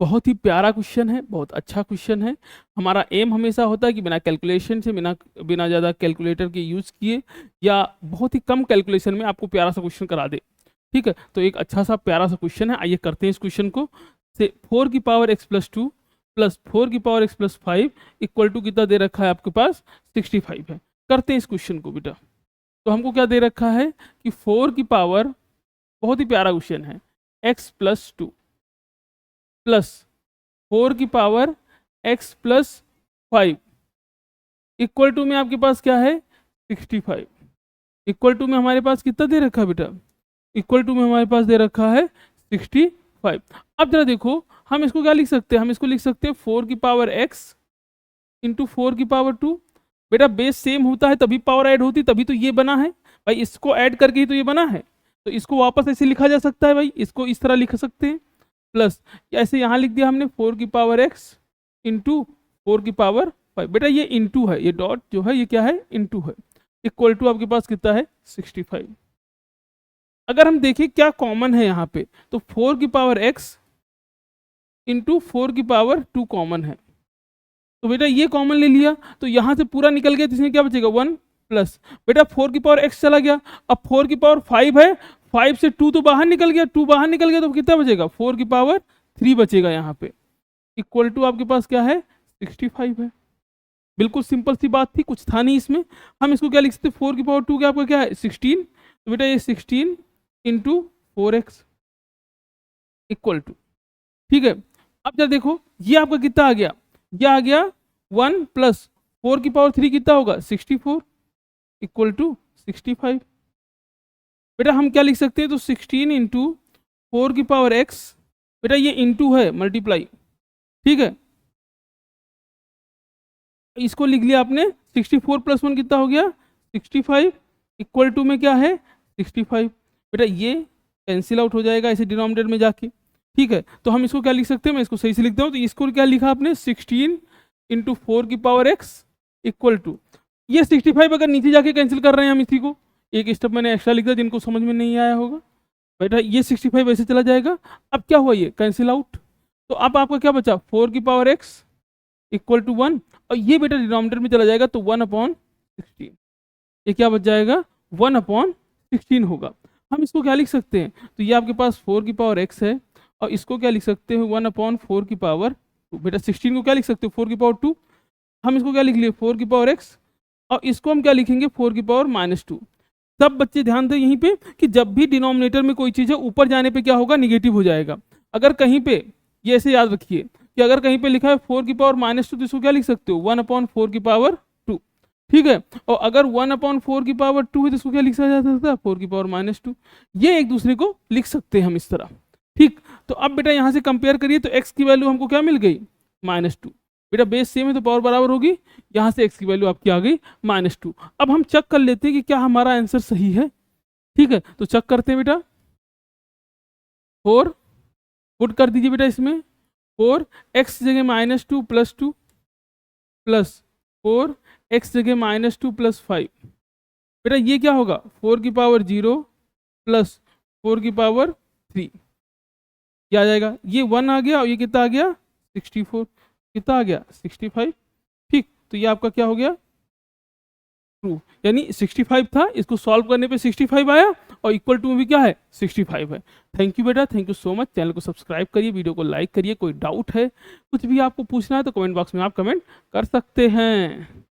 बहुत ही प्यारा क्वेश्चन है, बहुत अच्छा क्वेश्चन है। हमारा एम हमेशा होता है कि बिना कैलकुलेशन से, बिना बिना ज़्यादा कैलकुलेटर के यूज़ किए या बहुत ही कम कैलकुलेशन में आपको प्यारा सा क्वेश्चन करा दे। ठीक है, तो एक अच्छा सा प्यारा सा क्वेश्चन है, आइए करते हैं इस क्वेश्चन को। से 4 की पावर x प्लस 2 प्लस 4 की power x plus 5 equal to कितना दे रखा है आपके पास, 65 है। करते हैं इस क्वेश्चन को बेटा। तो हमको क्या दे रखा है कि 4 की पावर, बहुत ही प्यारा क्वेश्चन है, x प्लस 2 प्लस 4 की power x plus 5 equal to में आपके पास क्या है, 65। इक्वल टू में हमारे पास कितना दे रखा है बेटा, इक्वल टू में हमारे पास दे रखा है 65। अब जरा देखो, हम इसको क्या लिख सकते हैं, हम इसको लिख सकते हैं 4 की पावर x इंटू 4 की पावर 2। बेटा बेस सेम होता है तभी पावर ऐड होती, तभी तो ये बना है भाई, इसको ऐड करके ही तो ये बना है। तो इसको वापस ऐसे लिखा जा सकता है भाई, इसको इस तरह लिख सकते हैं, प्लस ऐसे यहाँ लिख दिया हमने 4 की पावर x इंटू 4 की पावर 5। बेटा ये इंटू है, ये डॉट जो है ये क्या है, इंटू है। इक्वल टू आपके पास कितना है, 65। अगर हम देखें क्या कॉमन है यहाँ पे, तो 4 की पावर x इंटू 4 की पावर 2 कॉमन है। तो बेटा ये कॉमन ले लिया, तो यहाँ से पूरा निकल गया, तो इसमें क्या बचेगा, 1 प्लस बेटा 4 की पावर x चला गया। अब 4 की पावर 5 है, 5 से 2 तो बाहर निकल गया, 2 बाहर निकल गया तो कितना बचेगा, 4 की पावर 3 बचेगा यहाँ पे। इक्वल टू आपके पास क्या है, 65 है। बिल्कुल सिंपल सी बात थी, कुछ था नहीं इसमें। हम इसको क्या लिख सकते, 4 की पावर 2 क्या आपका क्या है, 16। तो बेटा ये 16 इंटू 4x इक्वल टू, ठीक है। अब जरा देखो ये आपका कितना आ गया, ये आ गया 1 प्लस 4 की पावर 3 कितना होगा, 64 इक्वल टू 65। बेटा हम क्या लिख सकते हैं, तो 16 इंटू 4 की पावर x, बेटा ये इंटू है मल्टीप्लाई, ठीक है। इसको लिख लिया आपने, 64 प्लस 1 कितना हो गया, 65 इक्वल टू में क्या है, 65। बेटा ये कैंसिल आउट हो जाएगा ऐसे डिनोमिनेटर में जाके, ठीक है। तो हम इसको क्या लिख सकते हैं, मैं इसको सही से लिखता हूँ। तो इसको क्या लिखा आपने, 16 इंटू 4 की पावर x इक्वल टू, ये 65 अगर नीचे जाके कैंसिल कर रहे हैं हम इसी को, एक स्टेप मैंने एक्स्ट्रा लिख दिया जिनको समझ में नहीं आया होगा। बेटा ये 65 ऐसे चला जाएगा। अब क्या हुआ, ये कैंसिल आउट, तो अब आपका क्या बचा, 4 की पावर x इक्वल टू 1, और ये बेटा डिनोमिनेटर में चला जाएगा तो 1/16, ये क्या बच जाएगा, 1/16 होगा। हम इसको क्या लिख सकते हैं, तो ये आपके पास 4 की पावर x है, और इसको क्या लिख सकते हैं, 1/4 की पावर 2। बेटा 16 को क्या लिख सकते हो, 4 की पावर 2। हम इसको क्या लिख लिए, 4 की पावर x, और इसको हम क्या लिखेंगे, 4 की पावर -2। सब बच्चे ध्यान दें यहीं पे कि जब भी डिनोमिनेटर में कोई चीज़ है ऊपर जाने पे क्या होगा, निगेटिव हो जाएगा। अगर कहीं पे, ये ऐसे याद रखिए कि अगर कहीं पे लिखा है 4 की पावर -2, तो इसको क्या लिख सकते हो, 1/4 की पावर 2, ठीक है। और अगर 1/4 की पावर 2 है तो इसको क्या लिखा जा सकता है, 4 की पावर -2। ये एक दूसरे को लिख सकते हैं हम इस तरह, ठीक। तो अब बेटा यहाँ से कंपेयर करिए, तो x की वैल्यू हमको क्या मिल गई, -2। बेटा बेस सेम है तो पावर बराबर होगी, यहाँ से x की वैल्यू आपकी आ गई -2। अब हम चेक कर लेते हैं कि क्या हमारा आंसर सही है, ठीक है। तो चेक करते हैं बेटा, 4 पुट कर दीजिए बेटा इसमें, 4 x जगह -2 प्लस 2 प्लस 4 x जगह -2 प्लस 5। बेटा ये क्या होगा, 4 की पावर 0 प्लस 4 की पावर 3, क्या आ जाएगा, ये 1 आ गया और ये कितना आ गया, 64, कितना आ गया, 65, ठीक। तो ये आपका क्या हो गया, ट्रू, यानी 65 था, इसको सॉल्व करने पे 65 आया, और इक्वल टू में भी क्या है, 65 है। थैंक यू बेटा, thank you so much. Channel को सब्सक्राइब करिए, वीडियो को लाइक करिए। कोई डाउट है, कुछ भी आपको पूछना है तो कमेंट बॉक्स में आप कमेंट कर सकते हैं।